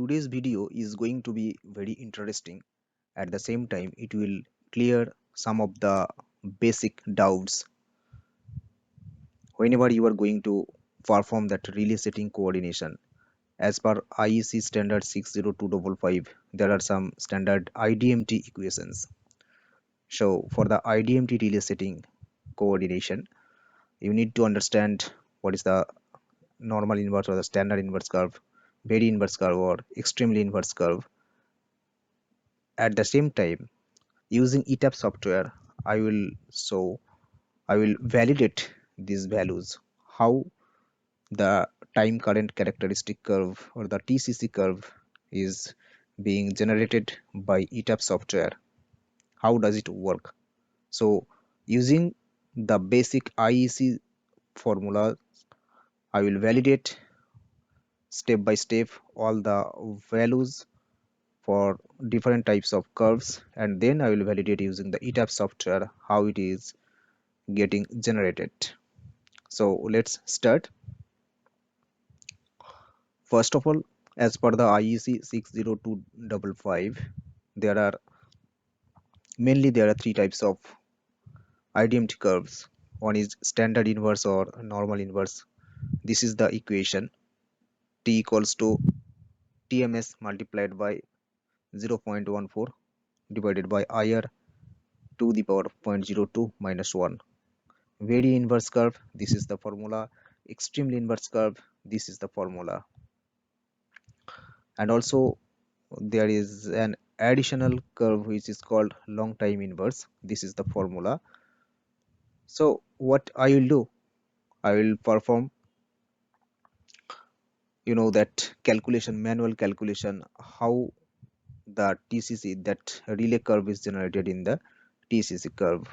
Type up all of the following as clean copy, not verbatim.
today's video is going to be very interesting. At the same time, it will clear some of the basic doubts whenever you are going to perform that relay setting coordination. As per IEC standard 60255, there are some standard IDMT equations. So for the IDMT relay setting coordination, you need to understand what is the normal inverse or the standard inverse curve, very inverse curve or extremely inverse curve. At the same time, using ETAP software, I will validate these values, how the time current characteristic curve or the TCC curve is being generated by ETAP software. How does it work? So using the basic IEC formula, I will validate step by step all the values for different types of curves, and then I will validate using the ETAP software how it is getting generated. So let's start. First of all, as per the IEC 60255, there are three types of IDMT curves. One is standard inverse or normal inverse. This is the equation. T equals to TMS multiplied by 0.14 divided by IR to the power of 0.02 minus 1. Very inverse curve, this is the formula. Extremely inverse curve, this is the formula. And also there is an additional curve which is called long time inverse. This is the formula. So what I will do, I will perform that calculation, manual calculation, how the TCC, that relay curve, is generated in the TCC curve.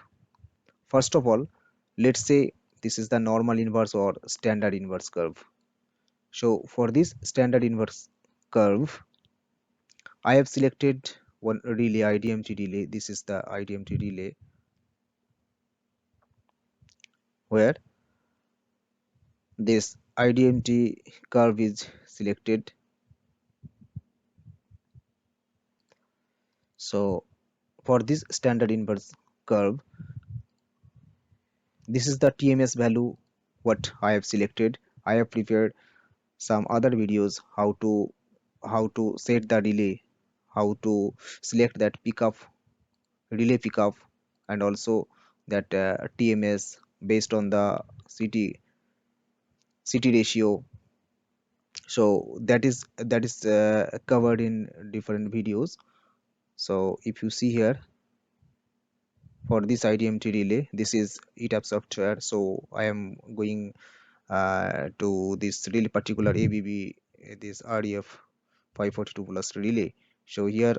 First of all, let's say this is the normal inverse or standard inverse curve. So for this standard inverse curve, I have selected one relay, IDMT relay. This is the IDMT relay, where this IDMT curve is selected. So for this standard inverse curve, this is the TMS value what I have selected. I have prepared some other videos how to set the relay, how to select that pickup, relay pickup, and also that TMS based on the CT ratio. So that is covered in different videos. So if you see here, for this IDMT relay, this is ETAP software. So I am going to this really particular ABB, this REF 542 plus relay. So here,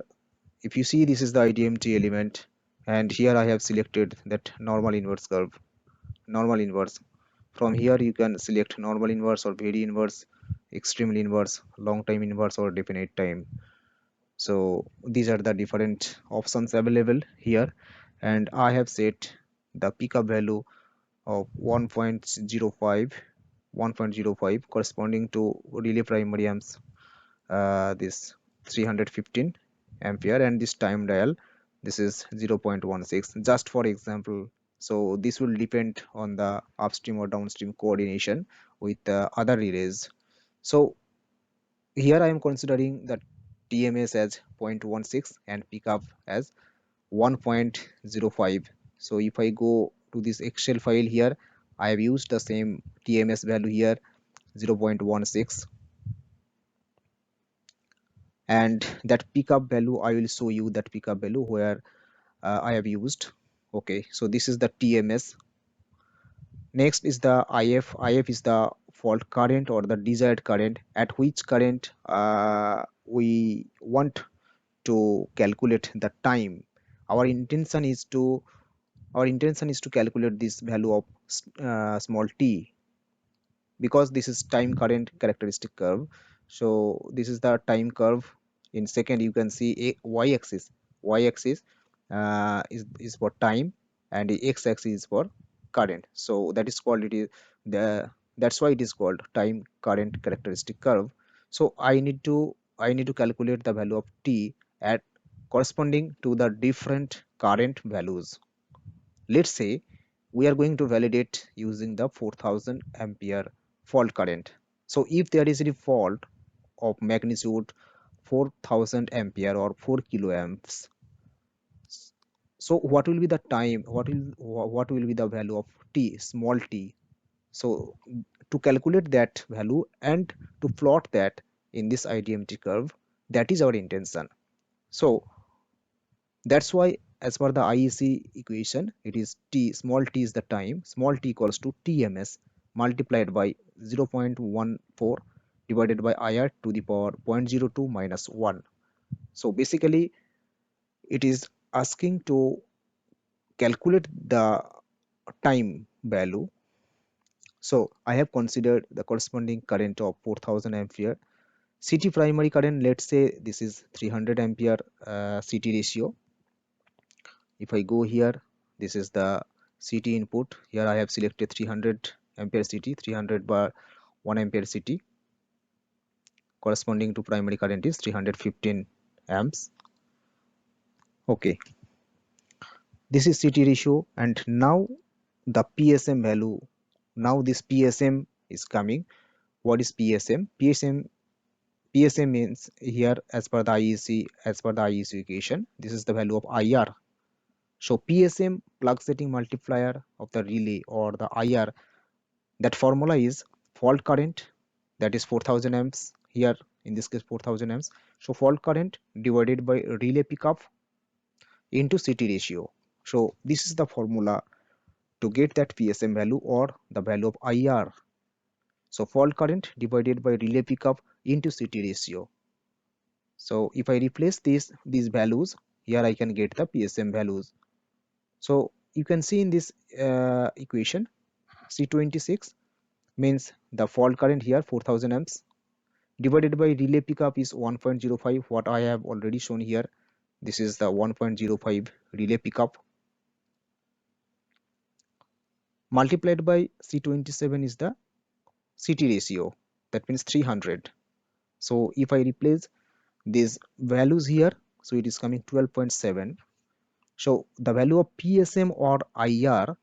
if you see, this is the IDMT element, and here I have selected that normal inverse curve, normal inverse. From here you can select normal inverse or very inverse, extremely inverse, long time inverse, or definite time. So these are the different options available here, and I have set the pickup value of 1.05 corresponding to relay primary amps, this 315 ampere, and this time dial, this is 0.16, just for example. So this will depend on the upstream or downstream coordination with other relays. So here I am considering the TMS as 0.16 and pickup as 1.05. So if I go to this Excel file here, I have used the same TMS value here, 0.16, and that pickup value, I will show you that pickup value where I have used. Okay, so this is the TMS. Next is the IF. IF is the fault current or the desired current, at which current we want to calculate the time. Our intention is to calculate this value of small t, because this is time current characteristic curve. So this is the time curve. In second, you can see a y-axis. Y-axis is for time, and the x-axis is for current. So that is called, it is the that's why it is called time current characteristic curve. So I need to I need to calculate the value of T at corresponding to the different current values. Let's say we are going to validate using the 4000 ampere fault current. So if there is a fault of magnitude 4000 ampere or 4 kiloamps, so what will be the time, what will be the value of T, small t? So to calculate that value and to plot that in this IDMT curve, that is our intention. So that's why as per the IEC equation, it is t, small t is the time, small t equals to TMS multiplied by 0.14 divided by IR to the power 0.02 minus 1. So basically it is asking to calculate the time value. So I have considered the corresponding current of 4000 ampere. CT primary current, let's say this is 300 ampere CT ratio. If I go here, this is the CT input. Here I have selected 300 ampere CT, 300 bar 1 ampere CT. Corresponding to primary current is 315 amps. Okay, this is CT ratio, and now the PSM value. Now this PSM is coming. What is PSM? PSM means here as per the IEC equation, this is the value of IR. So PSM, plug setting multiplier of the relay, or the IR, that formula is fault current, that is 4000 amps, here in this case 4000 amps. So fault current divided by relay pickup into CT ratio. So this is the formula to get that PSM value or the value of IR. So fault current divided by relay pickup into CT ratio. So if I replace these values, here I can get the PSM values. So you can see in this equation, C26 means the fault current here 4000 amps divided by relay pickup is 1.05, what I have already shown here. This is the 1.05 relay pickup, multiplied by C27 is the CT ratio, that means 300. So if I replace these values here, so it is coming 12.7. So the value of PSM or IR,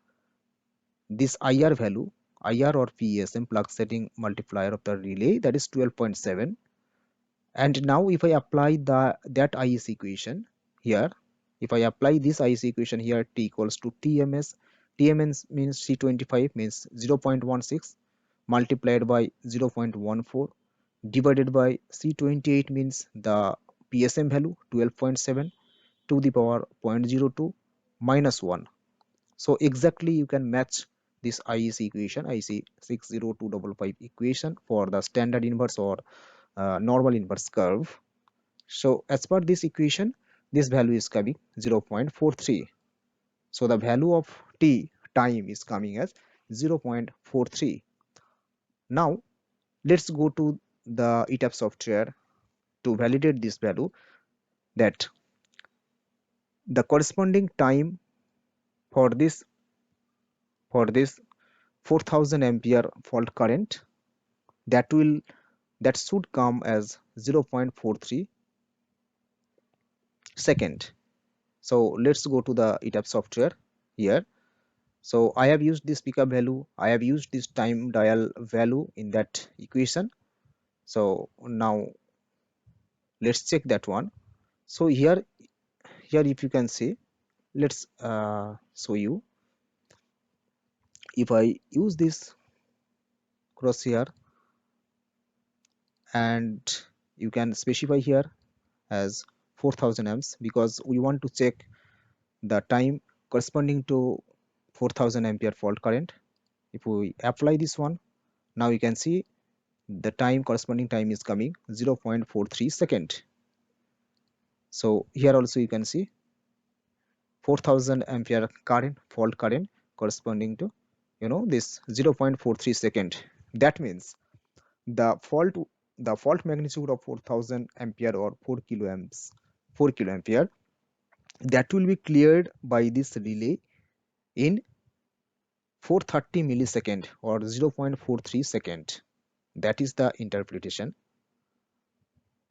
this IR value, IR or PSM, plug setting multiplier of the relay, that is 12.7. And now if I apply that IEC equation here, if I apply this IEC equation here, T equals to TMS, TMS means C25 means 0.16 multiplied by 0.14 divided by C28 means the PSM value 12.7 to the power 0.02 minus 1. So exactly you can match this IEC equation, IEC 60255 equation for the standard inverse or normal inverse curve. So as per this equation, this value is coming 0.43. So the value of T, time, is coming as 0.43. Now let's go to the ETAP software to validate this value, that the corresponding time for this 4000 ampere fault current, that should come as 0.43 second. So let's go to the ETAP software here. So I have used this pickup value, I have used this time dial value in that equation. So now let's check that one. So here if you can see, let's show you. If I use this crosshair, and you can specify here as 4000 amps, because we want to check the time corresponding to 4000 ampere fault current. If we apply this one, now you can see the time, corresponding time, is coming 0.43 second. So here also you can see 4000 ampere current, fault current, corresponding to this 0.43 second. That means the fault magnitude of 4000 ampere or 4 kiloamps, 4 kiloampere, that will be cleared by this relay in 430 millisecond or 0.43 second. That is the interpretation.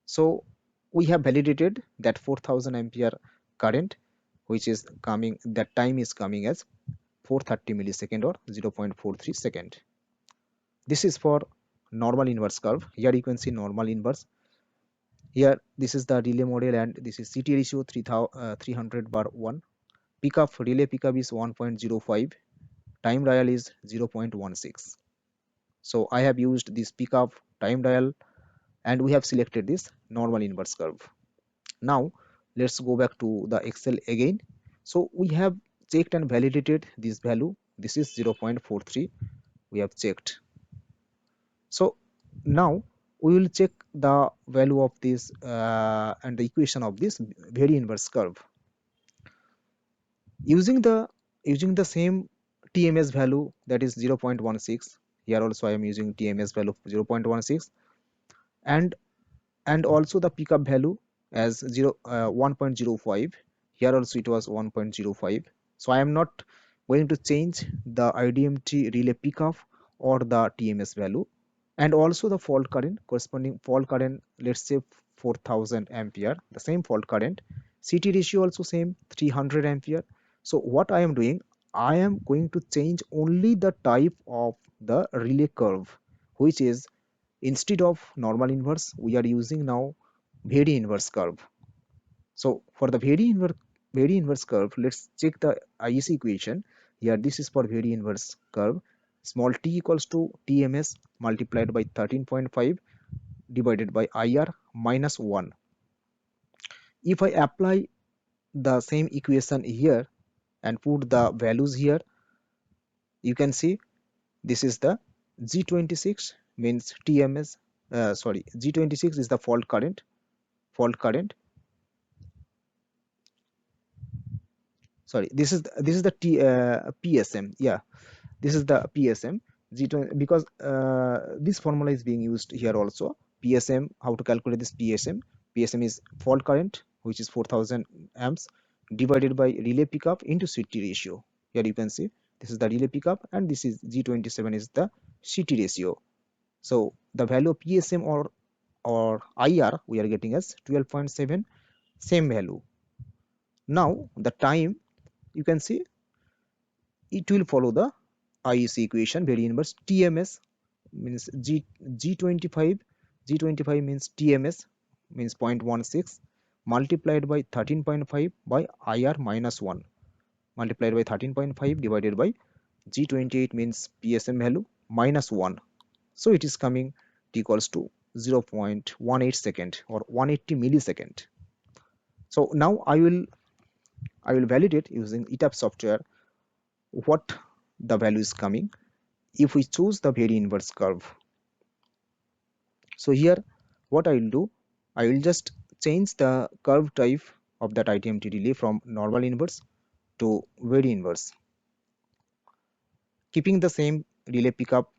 So we have validated that 4000 ampere current, which is coming, that time is coming as 430 millisecond or 0.43 second. This is for normal inverse curve. Here you can see normal inverse. Here this is the relay model, and this is CT ratio 300/1. Pickup, relay pickup is 1.05. Time dial is 0.16. So I have used this pickup, time dial, and we have selected this normal inverse curve. Now let's go back to the Excel again. So we have checked and validated this value. This is 0.43. We have checked. So now we will check the value of this and the equation of this very inverse curve using the same TMS value, that is 0.16. Here also I am using TMS value of 0.16, and also the pickup value as 1.05. Here also it was 1.05. So I am not going to change the IDMT relay pickup or the TMS value. And also the fault current, corresponding fault current, let's say 4000 ampere, the same fault current. CT ratio also same, 300 ampere. So what I am doing, I am going to change only the type of the relay curve, which is, instead of normal inverse, we are using now very inverse curve. So for the very inverse curve, let's check the IEC equation. Here this is for very inverse curve. Small t equals to TMS multiplied by 13.5 divided by IR minus 1. If I apply the same equation here and put the values here, you can see this is the G26 means TMS, G26 is the fault current. Sorry, this is the PSM. Yeah, this is the PSM G20, because this formula is being used here also. PSM, how to calculate this PSM? PSM is fault current, which is 4000 amps, divided by relay pickup into CT ratio. Here you can see this is the relay pickup, and this is G27 is the CT ratio. So the value of PSM or IR we are getting as 12.7, same value. Now the time, you can see it will follow the IEC equation, very inverse. TMS means G25. G25 means TMS means 0.16 multiplied by 13.5 by IR minus 1 multiplied by 13.5 divided by G28 means PSM value minus 1. So it is coming t equals to 0.18 second or 180 millisecond. So now I will validate using ETAP software what the value is coming if we choose the very inverse curve. So here what I will do, I will just change the curve type of that IDMT relay from normal inverse to very inverse, keeping the same relay pickup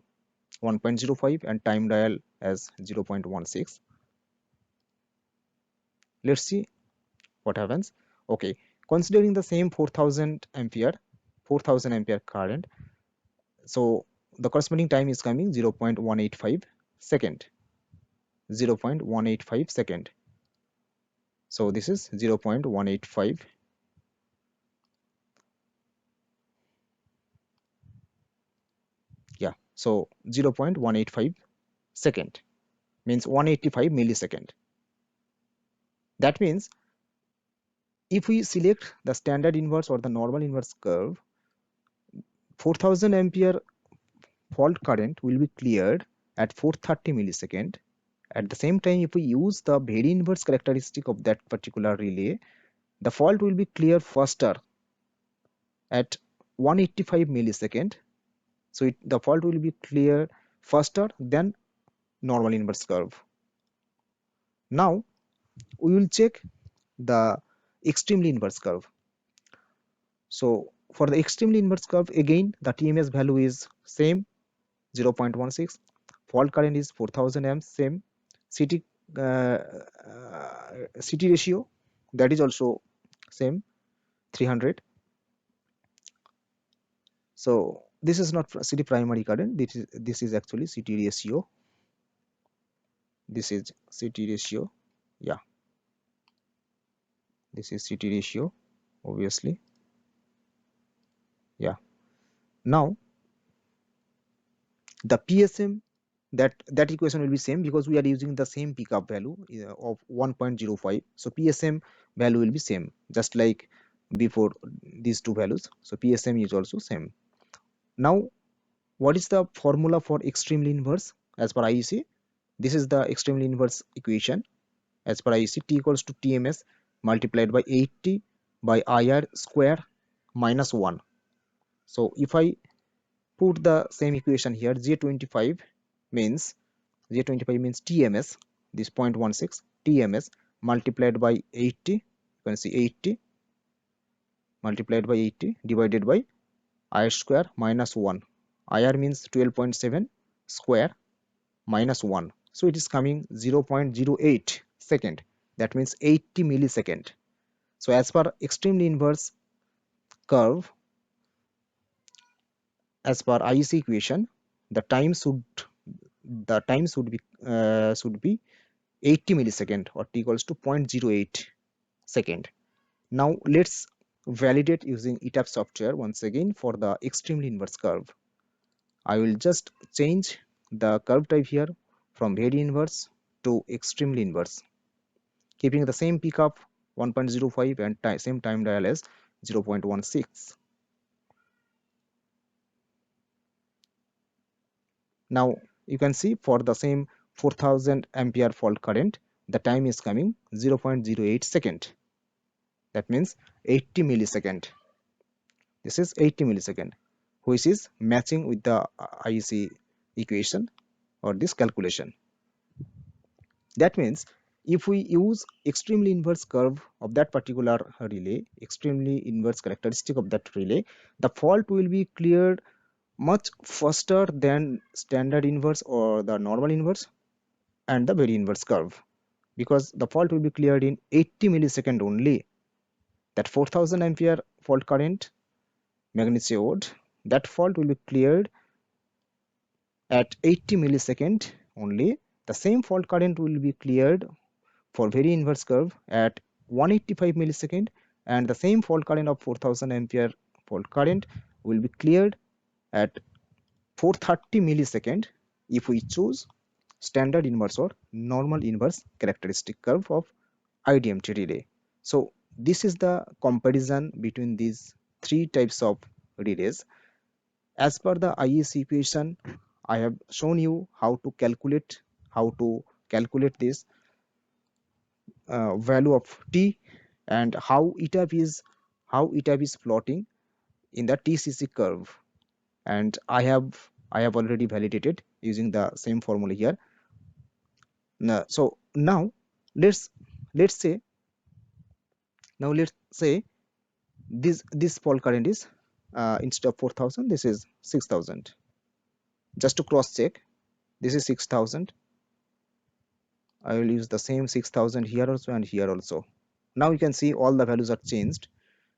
1.05 and time dial as 0.16. Let's see what happens. Okay, considering the same 4000 ampere current, so the corresponding time is coming 0.185 second. 0.185 second. So this is 0.185. Yeah, so 0.185 second means 185 millisecond. That means if we select the standard inverse or the normal inverse curve, 4000 ampere fault current will be cleared at 430 millisecond. At the same time, if we use the very inverse characteristic of that particular relay, the fault will be clear faster at 185 millisecond. So the fault will be clear faster than normal inverse curve. Now we will check the extremely inverse curve. So for the extremely inverse curve, again the TMS value is same, 0.16. Fault current is 4000 amps, same. CT CT ratio, that is also same, 300. So this is not CT primary current. This is actually CT ratio. This is CT ratio. Yeah, this is CT ratio, obviously. Yeah, now the PSM, that equation will be same because we are using the same pickup value of 1.05. So PSM value will be same, just like before these two values. So PSM is also same. Now, what is the formula for extremely inverse as per IEC? This is the extremely inverse equation as per IEC. T equals to TMS multiplied by 80 by IR square minus 1. So if I put the same equation here, J25 means TMS, this 0.16 TMS multiplied by 80, you can see 80 multiplied by 80 divided by IR square minus 1. IR means 12.7 square minus 1. So it is coming 0.08 second. That means 80 millisecond. So as per extremely inverse curve, as per IEC equation, the time should should be 80 millisecond, or t equals to 0.08 second. Now let's validate using ETAP software once again for the extremely inverse curve. I will just change the curve type here from very inverse to extremely inverse, keeping the same pickup 1.05 and same time dial as 0.16. Now you can see for the same 4000 ampere fault current, the time is coming 0.08 second. That means 80 millisecond. This is 80 millisecond, which is matching with the IEC equation or this calculation. That means if we use extremely inverse curve of that particular relay, extremely inverse characteristic of that relay, the fault will be cleared much faster than standard inverse or the normal inverse and the very inverse curve, because the fault will be cleared in 80 millisecond only. That 4000 ampere fault current magnitude, that fault will be cleared at 80 millisecond only. The same fault current will be cleared for very inverse curve at 185 millisecond, and the same fault current of 4000 ampere fault current will be cleared at 430 millisecond if we choose standard inverse or normal inverse characteristic curve of IDMT relay. So this is the comparison between these three types of relays. As per the IEC equation, I have shown you how to calculate this value of T, and how ETAP is plotting in the TCC curve, and I have already validated using the same formula here. So now let's say this fault current is instead of 4000, this is 6000. Just to cross check, this is 6000. I will use the same 6000 here also and here also. Now you can see all the values are changed.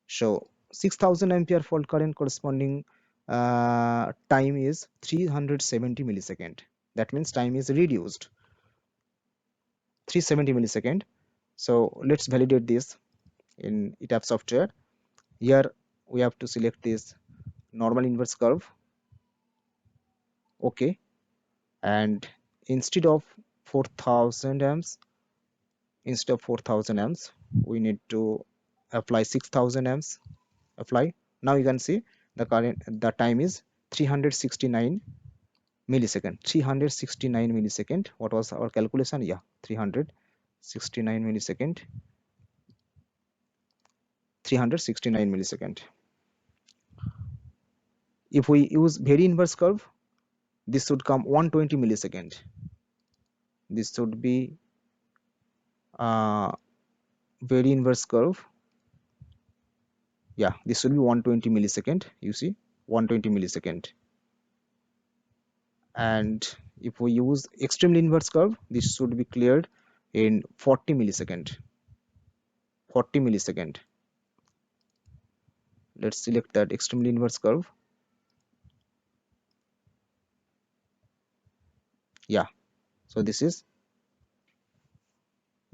So 6000 ampere fault current corresponding time is 370 millisecond. That means time is reduced 370 millisecond. So let's validate this in ETAP software. Here we have to select this normal inverse curve. Okay, and instead of 4000 amps, we need to apply 6000 amps. Apply. Now you can see the time is 369 millisecond. 369 millisecond. What was our calculation? Yeah, 369 millisecond. 369 millisecond. If we use very inverse curve, this should come 120 millisecond. This should be very inverse curve. Yeah, this should be 120 millisecond. You see, 120 millisecond. And if we use extremely inverse curve, this should be cleared in 40 millisecond. 40 millisecond. Let's select that extremely inverse curve. Yeah, so this is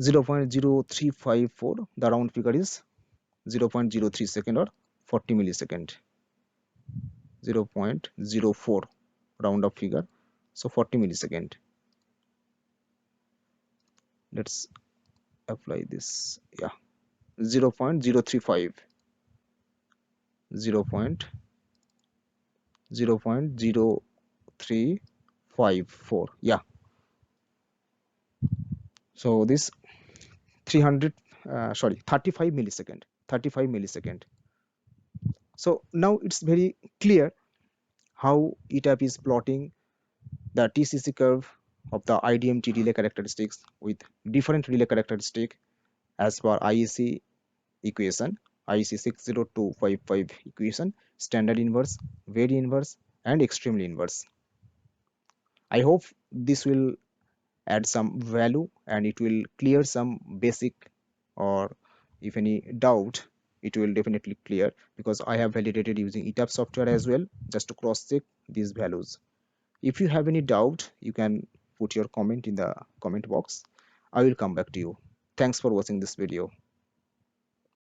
0.0354, the round figure is 0.03 second or 40 millisecond. 0.04 round up figure, so 40 millisecond. Let's apply this. Yeah, 0.035, 0.0354. Yeah, so this 35 millisecond, 35 millisecond. So now it's very clear how ETAP is plotting the TCC curve of the IDMT relay characteristics with different relay characteristic as per IEC equation, IEC 60255 equation, standard inverse, very inverse, and extremely inverse. I hope this will add some value and it will clear some basic, or if any doubt, it will definitely clear, because I have validated using ETAP software as well, just to cross check these values. If you have any doubt, you can put your comment in the comment box. I will come back to you. Thanks for watching this video.